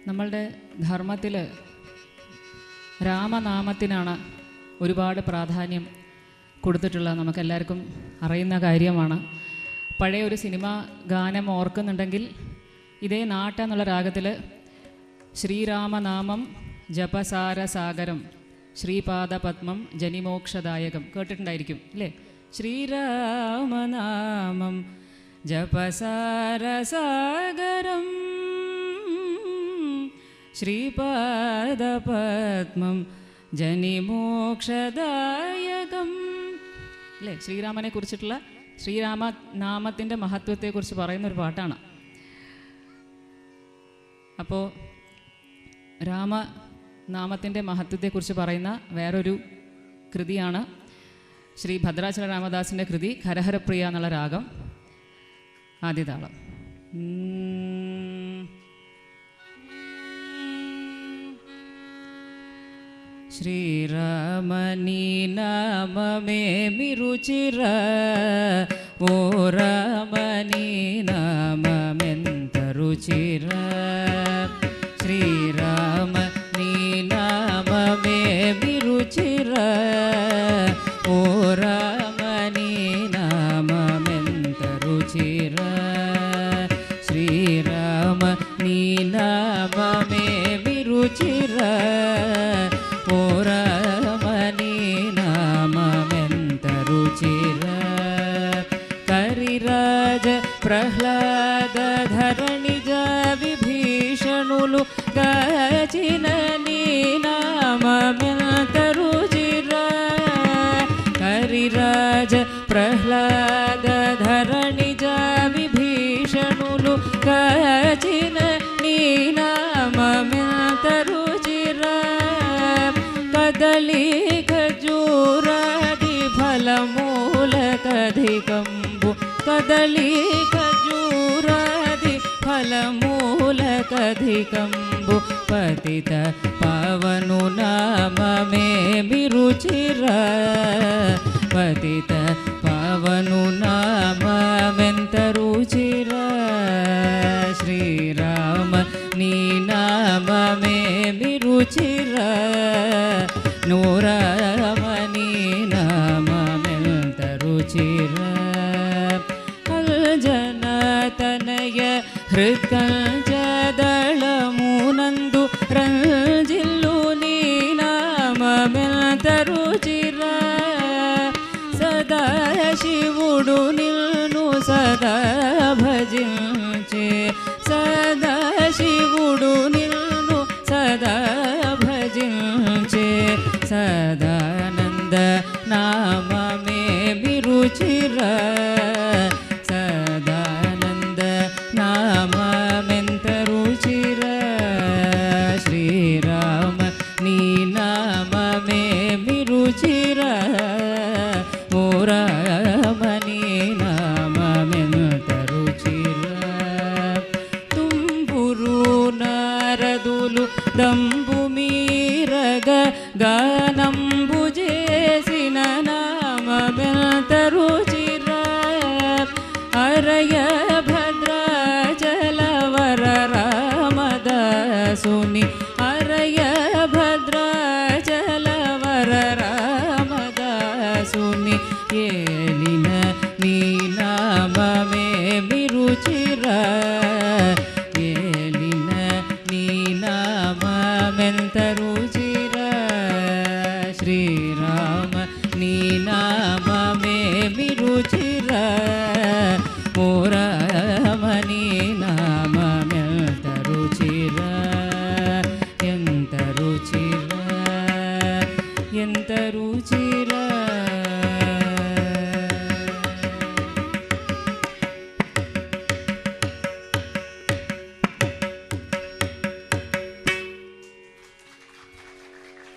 നമ്മളുടെ ധർമ്മത്തിൽ രാമനാമത്തിനാണ് ഒരുപാട് പ്രാധാന്യം കൊടുത്തിട്ടുള്ളത്. നമുക്കെല്ലാവർക്കും അറിയുന്ന കാര്യമാണ്. പഴയ ഒരു സിനിമ ഗാനം ഓർക്കുന്നുണ്ടെങ്കിൽ ഇതേ നാട്ട എന്നുള്ള രാഗത്തിൽ ശ്രീരാമനാമം ജപസാരസാഗരം ശ്രീപാദപത്മം ജനിമോക്ഷദായകം കേട്ടിട്ടുണ്ടായിരിക്കും അല്ലേ? ശ്രീരാമനാമം ജപസാരസാഗരം ശ്രീപാദപത്മം ജനിമോക്ഷദായകം അല്ലേ? ശ്രീരാമനെ കുറിച്ചിട്ടുള്ള ശ്രീരാമനാമത്തിൻ്റെ മഹത്വത്തെക്കുറിച്ച് പറയുന്നൊരു പാട്ടാണ്. അപ്പോൾ രാമനാമത്തിൻ്റെ മഹത്വത്തെക്കുറിച്ച് പറയുന്ന വേറൊരു കൃതിയാണ് ശ്രീ ഭദ്രാചല രാമദാസിൻ്റെ കൃതി ഹരഹരപ്രിയ എന്നുള്ള രാഗം. ആദ്യ താളം. శ్రీరామని నామమే మిరుచిర ఓ రామని నామమెంత రుచిర శ్రీరామని నామమే మిరుచిర ఓ రామని నామమెంత రుచిర శ్రీరామని నామమే మిరుచిర ఓ రామని నామమెంత రుచిర కరిరాజ ప్రహ్లాద ధరణిజ విభీషణులు గాచిన నీ నామమెంత రుచిర కరిరాజ ప్రహ్లాద ధరణిజ విభీషణులు గాచిన నీ నామమెంత రుచిర కదలి ఖజూరాది ఫలమూలకధికంబు కదలి ఖజూరాది ఫలమూలకధికంబు పతిత పవను నామమే మిరుచిర పతిత పవను నామమెంత రుచిర శ్రీరామ నీ నామమే మిరుచిర నూరామని నామమెంత రుచిర అల్జనతనయ హృత్కంజదళమునందు రంజిల్లు నీ నామమెంత రుచిర సదాశివుడు నిన్ను సదా భజించే సదాశివుడు నిన్ను సదా భజించే సదానంద నామమే మిరుచిర సదానంద నామమెంత రుచిర శ్రీరామ నీ నామమే మిరుచిర ఓ రామని నామమెంత రుచిర తుంబురు నారదులు దంబు మీరగ గానంబు